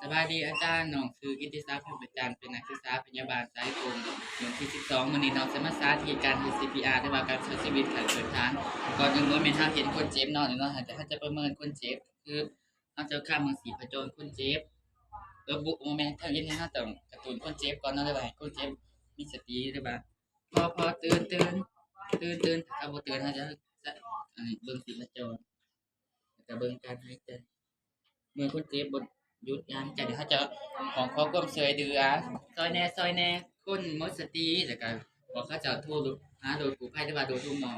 สบายดีอาจารย์น้องคือกิตติศักดิ์เพ็ญประจันทร์เป็นนักศึกษาพยาบาลสายตรงเดือนที่12มื้อนี้น้องจะมาสาธิตการเฮ็ด CPR หรือว่าการช่วยชีวิตขั้นพื้นฐานก่อนอื่นบ่แม่นเฮาเห็นคนเจ็บเนาะแต่เฮาจะประเมินคนเจ็บคือเฮาจะข้ามมือสีพจรคนเจ็บบุบ่แม่นทางเฮ็ดให้เฮาต้องกระตุ้นคนเจ็บก่อนเนาะหรือว่าให้คนเจ็บมีสติหรือว่าพอตื่นถ้าบ่ตื่นเฮาจะอันนี้เบิ่งสีพจรแล้วก็เบิ่งการหายใจ เมื่อคนเจ็บบนหยุดงานจากเดี๋ยวเขาจะของขอความช่วยเหลือซอยแหน่คนหมดสติแล้วก็บอกเขาจะโทรหาโดยกู้ภัยหรือว่าโดยทุกหมอ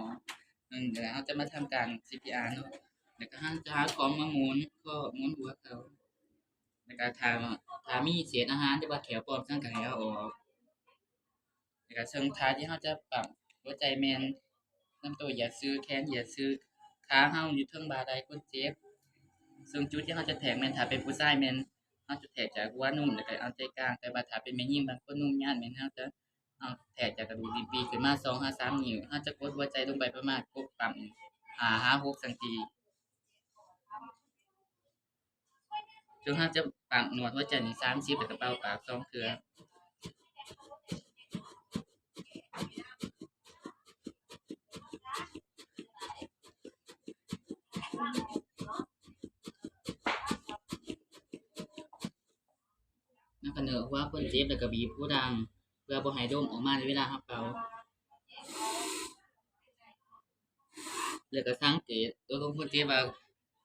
เดี๋ยวเขาจะมาทำการ CPR เนาะแล้วก็จะหาของมาหมุนก็หมุนหัวเขาแล้วก็ถ้ามีเศษอาหารหรือว่าแขวปลอมสั่งก็ให้เอาออกแล้วก็เชิงท้ายที่เขาจะปั๊มหัวใจแม่นลำตัวเหยียดซื้อแขนเหยียดซื้อขาเฮาอยู่เทิงบ่าใดคนเจ็บ ซึ่งจุดที่เราจะแทงแม่นถ้าเป็นผู้ชายแม่นเราจะแทงจากหัวนุ่มแล้วก็เอาใจกลางแต่ว่าถ้าเป็นแม่หญิงบางคนนุ่มย่านแม่นเราจะเอาแทงจากกระดูกลิ้นปี่ขึ้นมา2 5 3นิ้วเราจะกดหัวใจลงไปประมาณกดปั๊ม5 6จั่งซี้จนเราจะปั๊มนวดหัวใจนี่30แล้วก็เป่าปาก2เทื่อแล้วก็เหนือหัวคนเจ็บแล้วก็บีบหูดังเพื่อบ่ให้ลมออกมาในเวลาเราเป่าแล้วก็สังเกตตัวของคนเจ็บว่า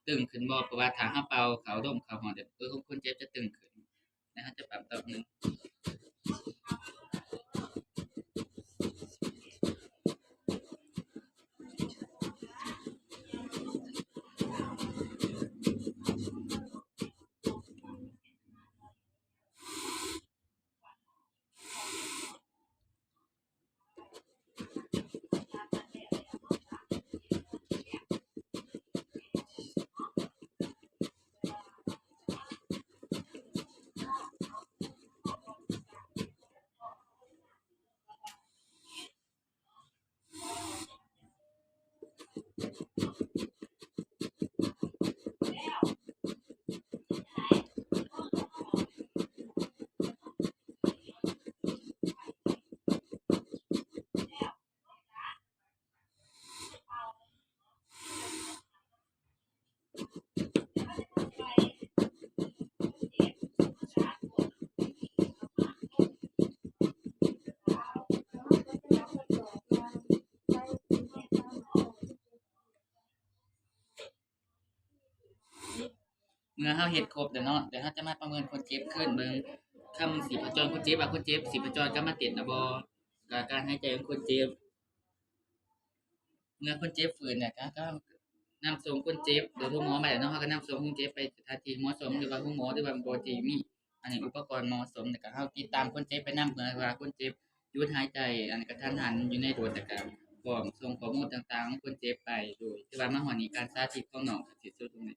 ตึงขึ้นบ่เพราะว่าถ้าเราเป่าเข้าลมเข้าหอดตัวของคนเจ็บจะตึงขึ้นแล้วเราจะปรับต่อหนึ่ง เมื่อเราเฮ็ดครบแล้วเนาะเดี๋ยวเราจะมาประเมินคนเจ็บขึ้นเบิ่งคำสีพจรคนเจ็บว่าคนเจ็บสีพจรกำลังเต้นน่ะบ่แล้วการหายใจของคนเจ็บเมื่อคนเจ็บฟื้นเนี่ยก็นำส่งคนเจ็บโดยทุกหมอมาแล้วเนาะเราก็นำส่งคนเจ็บไปสถานที่เหมาะสมหรือว่าทุกหมอหรือว่าบ่ที่มีอันนี้อุปกรณ์เหมาะสมแล้วก็เราติดตามคนเจ็บไปนำเมื่อว่าคนเจ็บหยุดหายใจอันกะทันหันอยู่ในโดนแล้วก็พร้อมส่งข้อมูลต่างๆของคนเจ็บไปโดยที่ว่ามาฮอดนี้การสาธิตของน้องก็สิสุดตรงนี้